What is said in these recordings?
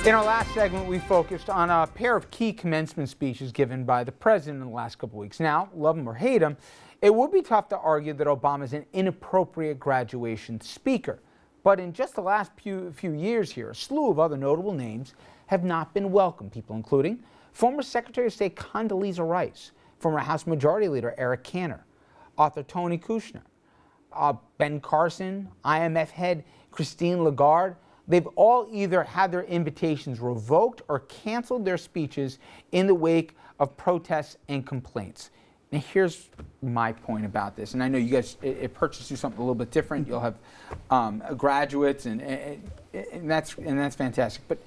In our last segment, we focused on a pair of key commencement speeches given by the president in the last couple of weeks. Now, love him or hate him, it would be tough to argue that Obama is an inappropriate graduation speaker. But in just the last few years here, a slew of other notable names have not been welcome. People including former Secretary of State Condoleezza Rice, former House Majority Leader Eric Cantor, author Tony KUSHNER, Ben Carson, IMF head Christine Lagarde. They've all either had their invitations revoked or canceled their speeches in the wake of protests and complaints. Now, here's my point about this, and I know you guys, it purchased you something a little bit different. You'll have graduates, and that's fantastic. But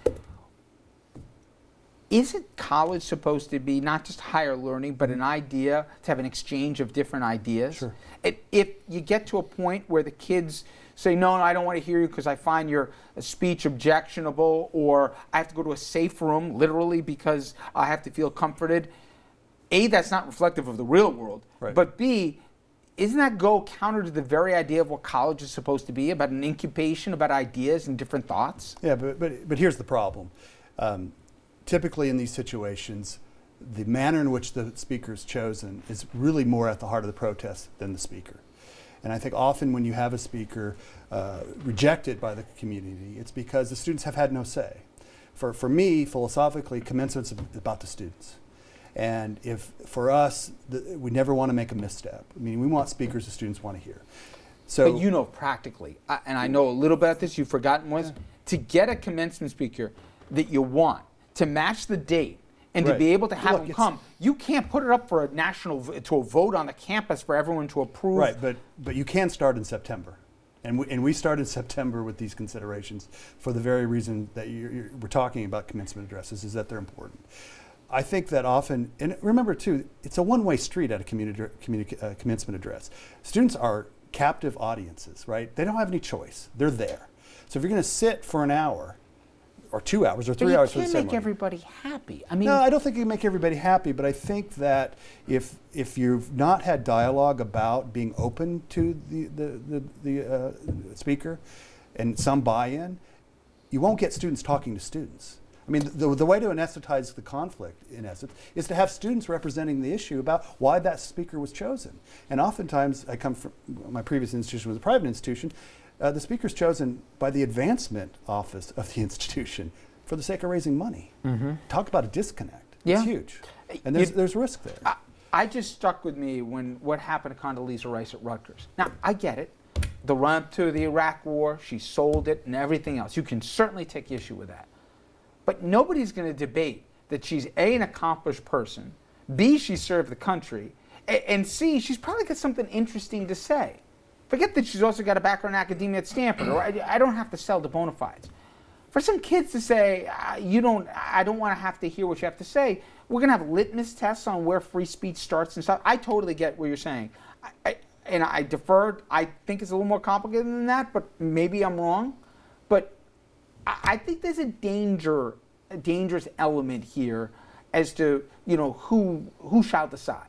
isn't college supposed to be not just higher learning, but an idea to have an exchange of different ideas? Sure. If you get to a point where the kids say, no, I don't want to hear you because I find your speech objectionable, or I have to go to a safe room, literally, because I have to feel comforted. A, that's not reflective of the real world. Right. But B, isn't that go counter to the very idea of what college is supposed to be, about an incubation, about ideas and different thoughts? Yeah, but here's the problem. Typically in these situations, the manner in which the speaker is chosen is really more at the heart of the protest than the speaker. And I think often when you have a speaker rejected by the community, it's because the students have had no say. For me, philosophically, commencement's about the students. And if, for us, we never want to make a misstep. I mean, we want speakers the students want to hear. So, but you know practically, and I know a little bit about this, you've forgotten to get a commencement speaker that you want, to match the date, and to be able to have them come, you can't put it up for a to a vote on the campus for everyone to approve. Right, but you can start in September. And we start in September with these considerations for the very reason that we're talking about commencement addresses, is that they're important. I think that often, and remember too, it's a one-way street at a commencement address. Students are captive audiences, right? They don't have any choice. They're there. So if you're going to sit for an hour, or 2 hours, or 3 hours for the ceremony. You can't make everybody happy. I mean, no, I don't think you can make everybody happy, but I think that if you've not had dialogue about being open to the speaker and some buy-in, you won't get students talking to students. I mean, the way to anesthetize the conflict, in essence, is to have students representing the issue about why that speaker was chosen. And oftentimes, I come from, my previous institution was a private institution, the speaker's chosen by the advancement office of the institution for the sake of raising money. Mm-hmm. Talk about a disconnect. Yeah. It's huge. And there's risk there. I just stuck with me when what happened to Condoleezza Rice at Rutgers. Now, I get it. The run-up to the Iraq War, she sold it and everything else. You can certainly take issue with that. But nobody's going to debate that she's A, an accomplished person, B, she served the country, and C, she's probably got something interesting to say. Forget that she's also got a background in academia at Stanford, or I don't have to sell the bona fides. For some kids to say, I don't want to have to hear what you have to say, we're going to have litmus tests on where free speech starts and stuff. I totally get what you're saying. And I deferred. I think it's a little more complicated than that, but maybe I'm wrong. But I think there's a dangerous element here as to, who shall decide.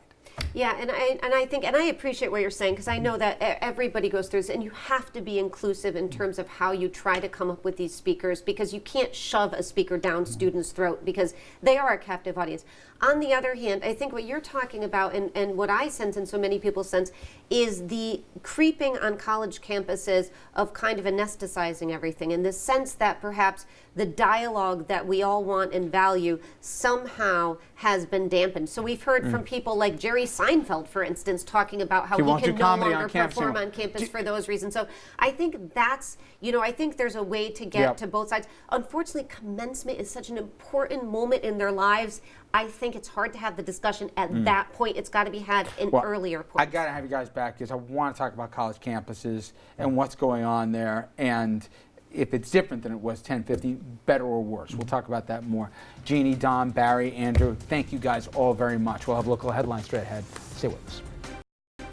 Yeah, and I think, and I appreciate what you're saying, because I know that everybody goes through this, and you have to be inclusive in terms of how you try to come up with these speakers, because you can't shove a speaker down students' throat, because they are a captive audience. On the other hand, I think what you're talking about, and what I sense and so many people sense, is the creeping on college campuses of kind of anesthetizing everything, in the sense that perhaps the dialogue that we all want and value somehow has been dampened. So we've heard from people like Jerry Seinfeld, for instance, talking about how he can no longer perform on campus for those reasons. So I think that's, I think there's a way to get to both sides. Unfortunately, commencement is such an important moment in their lives. I think it's hard to have the discussion at that point. It's got to be had in earlier points. I got to have you guys back, because I want to talk about college campuses and what's going on there, and if it's different than it was 10-50, better or worse. We'll talk about that more. Jeannie, Don, Barry, Andrew, thank you guys all very much. We'll have local headlines straight ahead. Stay with us.